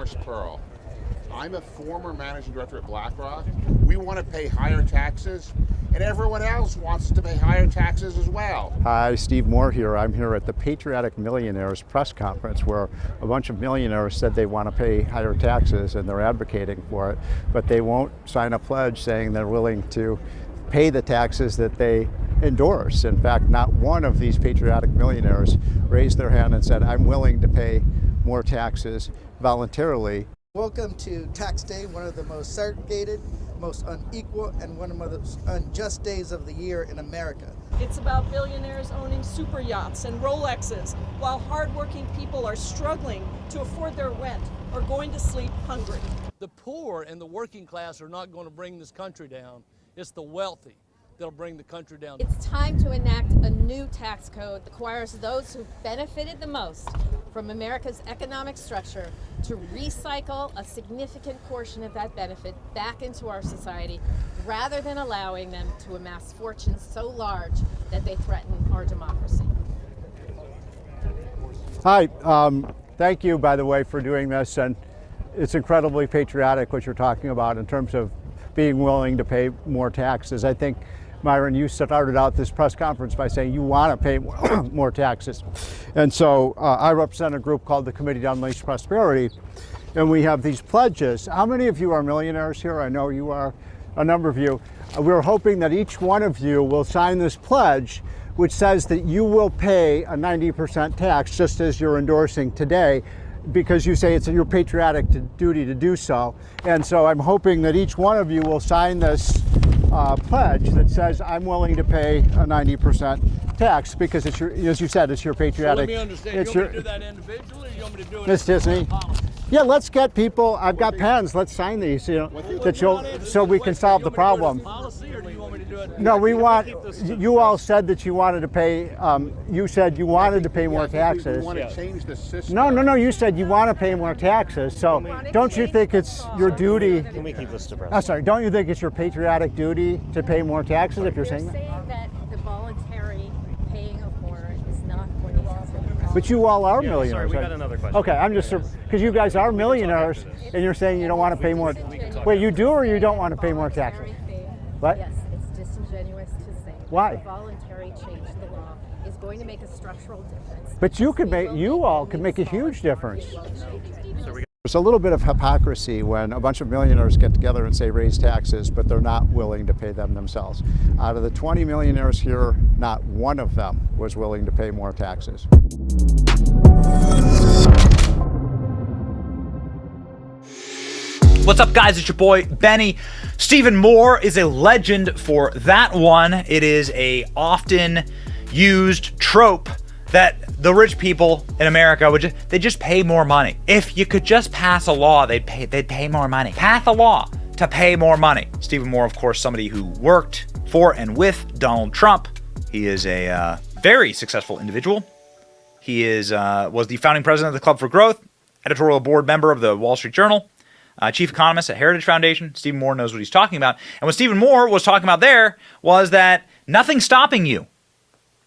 Morris Pearl. I'm a former managing director at BlackRock. We want to pay higher taxes, and everyone else wants to pay higher taxes as well. Hi, Steve Moore here. I'm here at the Patriotic Millionaires press conference where a bunch of millionaires said they want to pay higher taxes and they're advocating for it, but they won't sign a pledge saying they're willing to pay the taxes that they endorse. In fact, not one of these patriotic millionaires raised their hand and said, I'm willing to pay more taxes voluntarily. Welcome to Tax Day, one of the most segregated, most unequal, and one of the most unjust days of the year in America. It's about billionaires owning super yachts and Rolexes, while hardworking people are struggling to afford their rent or going to sleep hungry. The poor and the working class are not going to bring this country down. It's the wealthy that'll bring the country down. It's time to enact a new tax code that requires those who benefited the most from America's economic structure to recycle a significant portion of that benefit back into our society, rather than allowing them to amass fortunes so large that they threaten our democracy. Hi, thank you, by the way, for doing this, and it's incredibly patriotic what you're talking about in terms of being willing to pay more taxes. I think, Myron, you started out this press conference by saying you want to pay more taxes. And so I represent a group called the Committee to Unleash Prosperity, and we have these pledges. How many of you are millionaires here? I know you are, a number of you. We're hoping that each one of you will sign this pledge, which says that you will pay a 90% tax, just as you're endorsing today, because you say it's your patriotic duty to do so. And so I'm hoping that each one of you will sign this pledge that says I'm willing to pay a 90% tax, because it's your, as you said, it's your patriotic. So let me understand, it's you want me to do that individually, or you want me to do it Miss Disney? policy? Yeah, let's get people, I've got pens, let's sign these, you know, that you'll, so we can solve the problem. Policy, or do you want me to do it? No, we want, you all said that you wanted to pay, you said you wanted to pay more taxes. We want to change the system. No, you said you want to pay more taxes, so don't you think it's your duty? Can we keep this to press? I'm sorry, don't you think it's your patriotic duty to pay more taxes if you're saying that? You're saying that the voluntary paying of more is not going to happen. But you all are millionaires. Sorry, we right? got another question. Okay, I'm just, because you guys are millionaires, and you're saying you don't want to pay more. Wait, you do or you don't want to pay more taxes? What? Yes, it's disingenuous to say Why? that a voluntary change to the law is going to make a structural difference. But you could make, you all could make a huge difference. There's a little bit of hypocrisy when a bunch of millionaires get together and say raise taxes, but they're not willing to pay them themselves. Out of the 20 millionaires here, not one of them was willing to pay more taxes. What's up, guys? It's your boy, Benny. Stephen Moore is a legend for that one. It is a often used trope that the rich people in America they just pay more money. If you could just pass a law, they'd pay more money. Pass a law to pay more money. Stephen Moore, of course, somebody who worked for and with Donald Trump. He is a very successful individual. He was the founding president of the Club for Growth, editorial board member of the Wall Street Journal, chief economist at Heritage Foundation. Stephen Moore knows what he's talking about. And what Stephen Moore was talking about there was that nothing's stopping you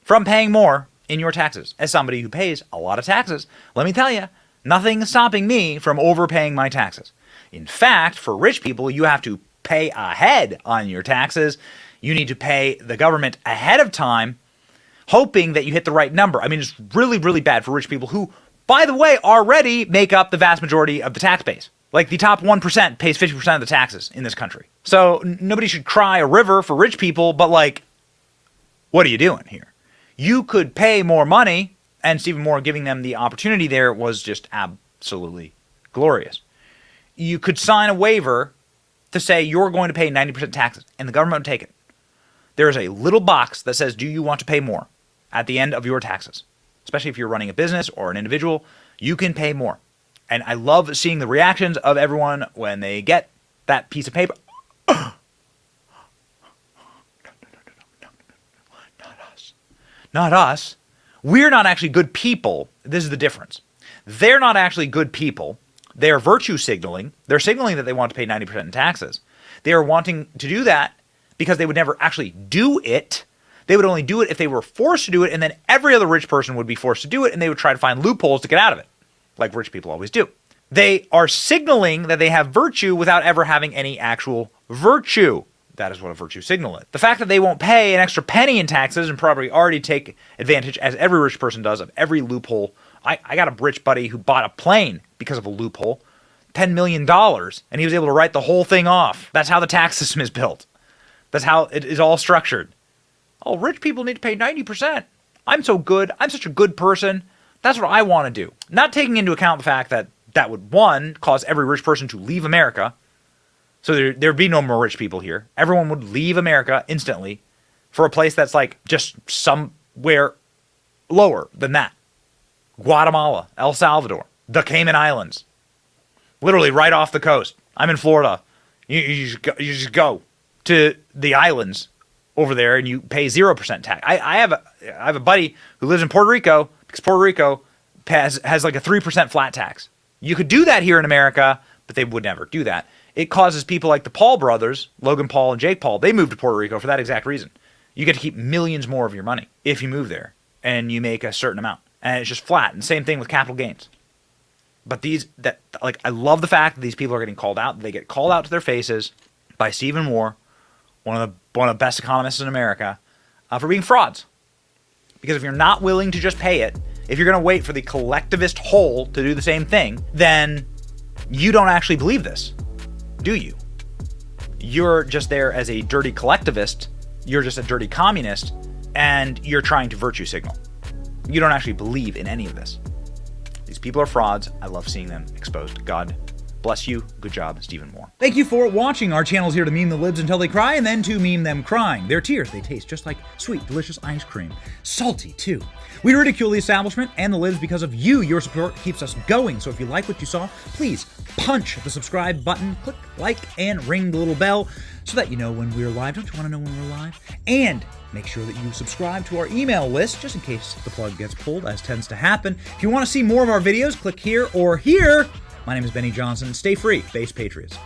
from paying more in your taxes. As somebody who pays a lot of taxes, let me tell you, nothing's stopping me from overpaying my taxes. In fact, for rich people, you have to pay ahead on your taxes. You need to pay the government ahead of time, hoping that you hit the right number. I mean, it's really, really bad for rich people who, by the way, already make up the vast majority of the tax base. Like the top 1% pays 50% of the taxes in this country. So nobody should cry a river for rich people, but like, what are you doing here? You could pay more money, and Stephen Moore giving them the opportunity there was just absolutely glorious. You could sign a waiver to say you're going to pay 90% taxes, and the government would take it. There is a little box that says, do you want to pay more at the end of your taxes? Especially if you're running a business or an individual, you can pay more. And I love seeing the reactions of everyone when they get that piece of paper. Not us. We're not actually good people. This is the difference. They're not actually good people. They're virtue signaling. They're signaling that they want to pay 90% in taxes. They are wanting to do that because they would never actually do it. They would only do it if they were forced to do it, and then every other rich person would be forced to do it, and they would try to find loopholes to get out of it, like rich people always do. They are signaling that they have virtue without ever having any actual virtue. That is what a virtue signal is. The fact that they won't pay an extra penny in taxes and probably already take advantage, as every rich person does, of every loophole. I got a rich buddy who bought a plane because of a loophole, $10 million, and he was able to write the whole thing off. That's how the tax system is built. That's how it is all structured. Oh, rich people need to pay 90%. I'm so good. I'm such a good person. That's what I want to do. Not taking into account the fact that that would, one, cause every rich person to leave America. So there'd be no more rich people here. Everyone would leave America instantly for a place that's like just somewhere lower than that. Guatemala, El Salvador, the Cayman Islands. Literally right off the coast. I'm in Florida. You just go to the islands over there and you pay 0% tax. I have a buddy who lives in Puerto Rico because Puerto Rico has like a 3% flat tax. You could do that here in America, but they would never do that. It causes people like the Paul brothers, Logan Paul and Jake Paul, they moved to Puerto Rico for that exact reason. You get to keep millions more of your money if you move there and you make a certain amount. And it's just flat. And same thing with capital gains. But I love the fact that these people are getting called out. They get called out to their faces by Stephen Moore, one of the best economists in America, for being frauds. Because if you're not willing to just pay it, if you're going to wait for the collectivist whole to do the same thing, then you don't actually believe this, do you? You're just there as a dirty collectivist. You're just a dirty communist, and you're trying to virtue signal. You don't actually believe in any of this. These people are frauds. I love seeing them exposed. God bless you. Good job, Stephen Moore. Thank you for watching. Our channel's here to meme the libs until they cry and then to meme them crying. Their tears, they taste just like sweet, delicious ice cream. Salty, too. We ridicule the establishment and the libs because of you. Your support keeps us going. So if you like what you saw, please punch the subscribe button, click like, and ring the little bell so that you know when we're live. Don't you want to know when we're live? And make sure that you subscribe to our email list just in case the plug gets pulled, as tends to happen. If you want to see more of our videos, click here or here. My name is Benny Johnson. Stay free, base patriots.